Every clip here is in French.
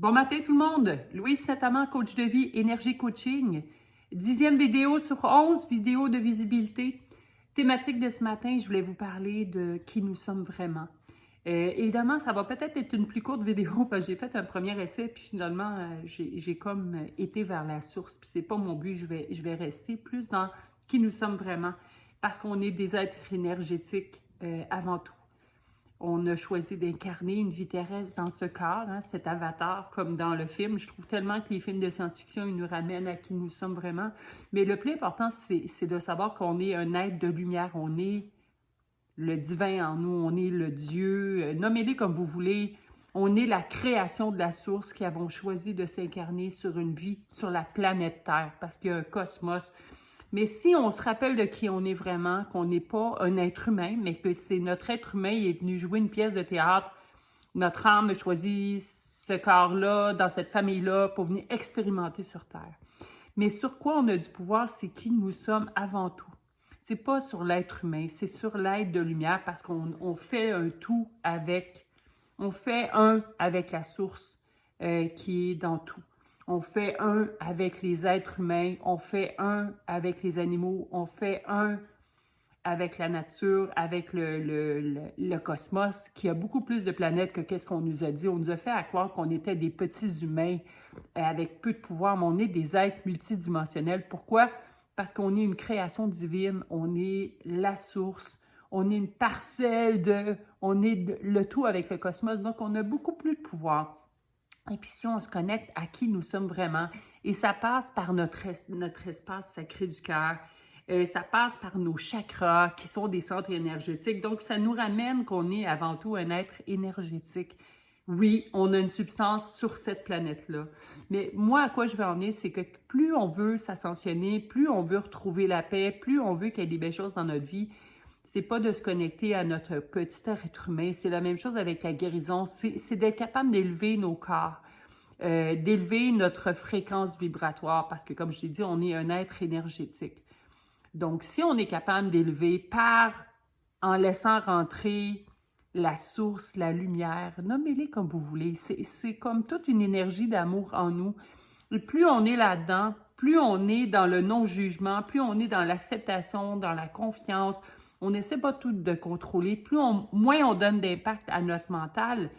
Bon matin tout le monde, Louise Saint-Amand, coach de vie, énergie coaching. 10e vidéo sur 11 vidéos de visibilité. Thématique de ce matin, je voulais vous parler de qui nous sommes vraiment. Évidemment, ça va peut-être être une plus courte vidéo parce que j'ai fait un premier essai puis finalement, j'ai comme été vers la source. Puis c'est pas mon but, je vais rester plus dans qui nous sommes vraiment parce qu'on est des êtres énergétiques avant tout. On a choisi d'incarner une vie terrestre dans ce corps, hein, cet avatar, comme dans le film. Je trouve tellement que les films de science-fiction, ils nous ramènent à qui nous sommes vraiment. Mais le plus important, c'est de savoir qu'on est un être de lumière. On est le divin en nous, on est le Dieu. Nommez-les comme vous voulez. On est la création de la source qui avons choisi de s'incarner sur une vie, sur la planète Terre, parce qu'il y a un cosmos. Mais si on se rappelle de qui on est vraiment, qu'on n'est pas un être humain, mais que c'est notre être humain qui est venu jouer une pièce de théâtre, notre âme a choisi ce corps-là, dans cette famille-là, pour venir expérimenter sur Terre. Mais sur quoi on a du pouvoir, c'est qui nous sommes avant tout. C'est pas sur l'être humain, c'est sur l'être de lumière, parce qu'on fait un tout avec, on fait un avec la source qui est dans tout. On fait un avec les êtres humains, on fait un avec les animaux, on fait un avec la nature, avec le cosmos, qui a beaucoup plus de planètes que qu'est-ce qu'on nous a dit. On nous a fait à croire qu'on était des petits humains avec peu de pouvoir, mais on est des êtres multidimensionnels. Pourquoi? Parce qu'on est une création divine, on est la source, on est une parcelle de... On est le tout avec le cosmos, donc on a beaucoup plus de pouvoir. Et puis si on se connecte à qui nous sommes vraiment, et ça passe par notre espace sacré du cœur, ça passe par nos chakras qui sont des centres énergétiques. Donc ça nous ramène qu'on est avant tout un être énergétique. Oui, on a une substance sur cette planète-là. Mais moi, à quoi je veux en venir, c'est que plus on veut s'ascensionner, plus on veut retrouver la paix, plus on veut qu'il y ait des belles choses dans notre vie, c'est pas de se connecter à notre petit être humain. C'est la même chose avec la guérison. C'est d'être capable d'élever nos corps, d'élever notre fréquence vibratoire, parce que, comme je l'ai dit, on est un être énergétique. Donc, si on est capable d'élever en laissant rentrer la source, la lumière, nommez-les comme vous voulez, c'est comme toute une énergie d'amour en nous. Et plus on est là-dedans, plus on est dans le non-jugement, plus on est dans l'acceptation, dans la confiance, on n'essaie pas tout de contrôler, moins on donne d'impact à notre mental,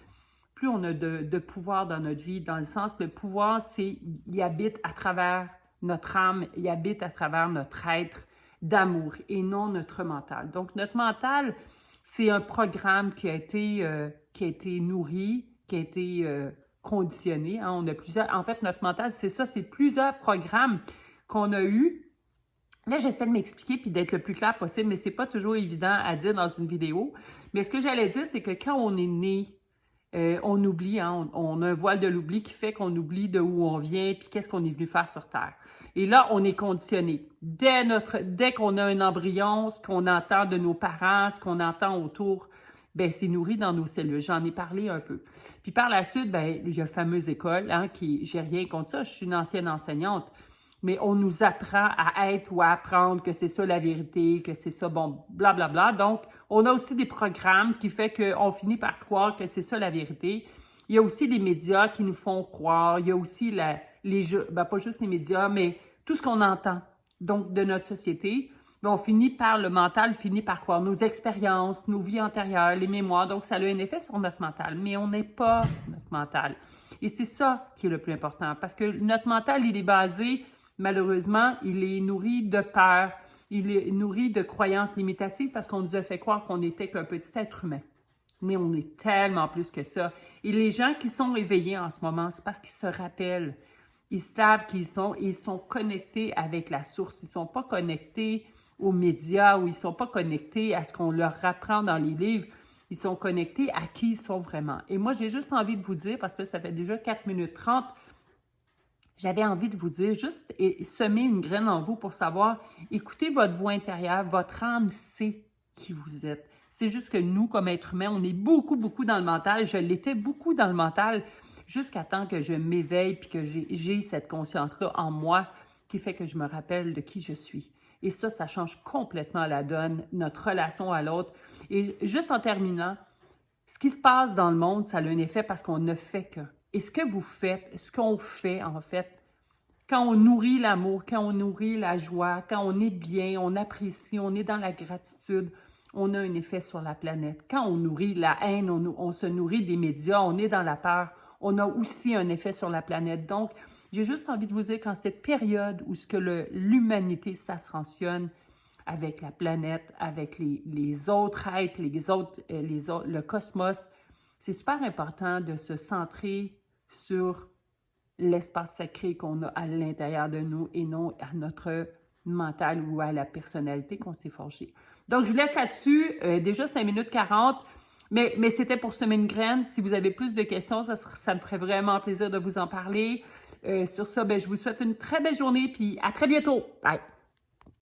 plus on a de pouvoir dans notre vie. Dans le sens, le pouvoir, il habite à travers notre âme, il habite à travers notre être d'amour et non notre mental. Donc, notre mental, c'est un programme qui a été nourri, qui a été conditionné. Hein. On a en fait, notre mental, c'est ça, c'est plusieurs programmes qu'on a eus. Là, j'essaie de m'expliquer puis d'être le plus clair possible, mais c'est pas toujours évident à dire dans une vidéo. Mais ce que j'allais dire, c'est que quand on est né, on oublie, hein, on a un voile de l'oubli qui fait qu'on oublie de où on vient puis qu'est-ce qu'on est venu faire sur Terre. Et là, on est conditionné. Dès qu'on a un embryon, ce qu'on entend de nos parents, ce qu'on entend autour, ben c'est nourri dans nos cellules. J'en ai parlé un peu. Puis par la suite, ben il y a la fameuse école, hein, j'ai rien contre ça, je suis une ancienne enseignante. Mais on nous apprend à être ou à apprendre que c'est ça la vérité, que c'est ça, bon, blablabla. Donc, on a aussi des programmes qui font qu'on finit par croire que c'est ça la vérité. Il y a aussi les médias qui nous font croire. Il y a aussi les jeux, ben pas juste les médias, mais tout ce qu'on entend, donc de notre société. Ben, le mental finit par croire nos expériences, nos vies antérieures, les mémoires. Donc, ça a un effet sur notre mental, mais on n'est pas notre mental. Et c'est ça qui est le plus important, parce que notre mental, il est basé... Malheureusement, il est nourri de peur, il est nourri de croyances limitatives parce qu'on nous a fait croire qu'on n'était qu'un petit être humain. Mais on est tellement plus que ça. Et les gens qui sont éveillés en ce moment, c'est parce qu'ils se rappellent. Ils savent qui ils sont connectés avec la source. Ils ne sont pas connectés aux médias ou ils ne sont pas connectés à ce qu'on leur apprend dans les livres. Ils sont connectés à qui ils sont vraiment. Et moi, j'ai juste envie de vous dire, parce que ça fait déjà 4 minutes 30, j'avais envie de vous dire, juste semer une graine en vous pour savoir, écoutez votre voix intérieure, votre âme sait qui vous êtes. C'est juste que nous, comme êtres humains, on est beaucoup, beaucoup dans le mental. Je l'étais beaucoup dans le mental jusqu'à temps que je m'éveille puis que j'ai cette conscience-là en moi qui fait que je me rappelle de qui je suis. Et ça change complètement la donne, notre relation à l'autre. Et juste en terminant, ce qui se passe dans le monde, ça a un effet parce qu'on ne fait que. Et ce que vous faites, ce qu'on fait en fait, quand on nourrit l'amour, quand on nourrit la joie, quand on est bien, on apprécie, on est dans la gratitude, on a un effet sur la planète. Quand on nourrit la haine, on se nourrit des médias, on est dans la peur, on a aussi un effet sur la planète. Donc, j'ai juste envie de vous dire qu'en cette période où l'humanité s'ascensionne avec la planète, avec les autres êtres, le cosmos, c'est super important de se centrer sur l'espace sacré qu'on a à l'intérieur de nous et non à notre mental ou à la personnalité qu'on s'est forgée. Donc, je vous laisse là-dessus. Déjà 5 minutes 40. Mais c'était pour semer une graine. Si vous avez plus de questions, ça me ferait vraiment plaisir de vous en parler. Sur ça, ben, je vous souhaite une très belle journée puis à très bientôt. Bye!